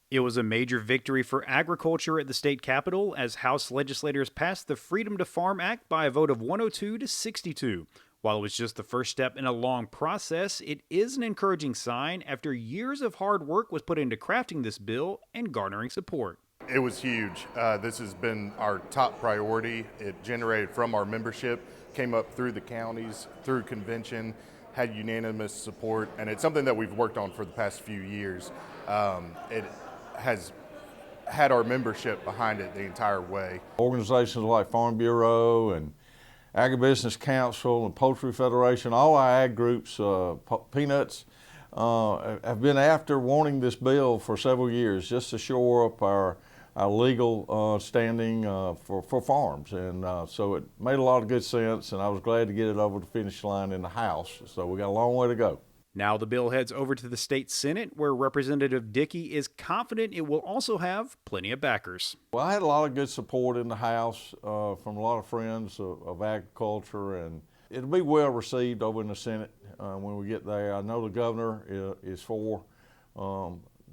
It was a major victory for agriculture at the state capitol as House legislators passed the Freedom to Farm Act by a vote of 102 to 62. While it was just the first step in a long process, it is an encouraging sign after years of hard work was put into crafting this bill and garnering support. It was huge. This has been our top priority. It generated from our membership, came up through the counties, through convention, had unanimous support, and it's something that we've worked on for the past few years. It has had our membership behind it the entire way. Organizations like Farm Bureau and Agribusiness Council and Poultry Federation, all our ag groups, Peanuts, have been after wanting this bill for several years just to shore up our legal standing for farms. And so it made a lot of good sense, and I was glad to get it over the finish line in the House. So we got a long way to go. Now the bill heads over to the state Senate, where Representative Dickey is confident it will also have plenty of backers. Well, I had a lot of good support in the House from a lot of friends of agriculture, and it'll be well received over in the Senate when we get there. I know the governor is for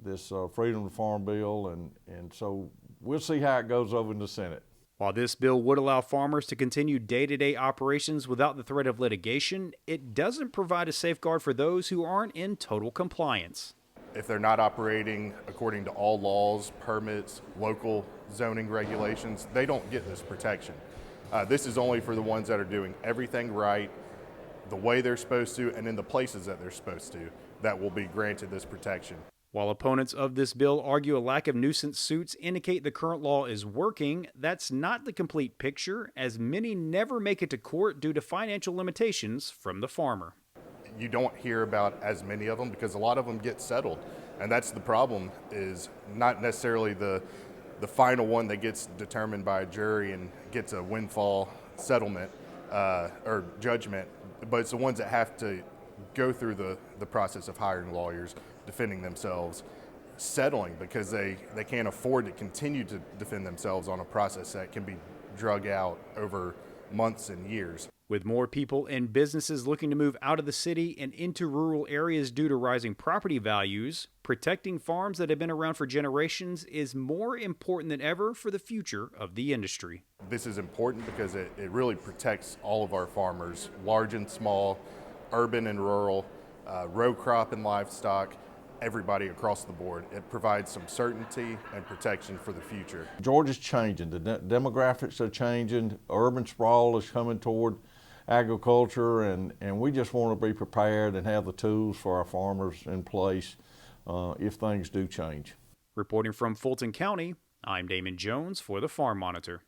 this Freedom to Farm bill, and so we'll see how it goes over in the Senate. While this bill would allow farmers to continue day-to-day operations without the threat of litigation, it doesn't provide a safeguard for those who aren't in total compliance. If they're not operating according to all laws, permits, local zoning regulations, they don't get this protection. This is only for the ones that are doing everything right, the way they're supposed to, and in the places that they're supposed to, that will be granted this protection. While opponents of this bill argue a lack of nuisance suits indicate the current law is working, that's not the complete picture, as many never make it to court due to financial limitations from the farmer. You don't hear about as many of them because a lot of them get settled, and that's the problem, is not necessarily the final one that gets determined by a jury and gets a windfall settlement or judgment, but it's the ones that have to go through the process of hiring lawyers, defending themselves, settling because they can't afford to continue to defend themselves on a process that can be drug out over months and years. With more people and businesses looking to move out of the city and into rural areas due to rising property values, protecting farms that have been around for generations is more important than ever for the future of the industry. This is important because it really protects all of our farmers, large and small, urban and rural, row crop and livestock, everybody across the board. It provides some certainty and protection for the future. Georgia's changing. The demographics are changing. Urban sprawl is coming toward agriculture, and we just want to be prepared and have the tools for our farmers in place if things do change. Reporting from Fulton County, I'm Damon Jones for the Farm Monitor.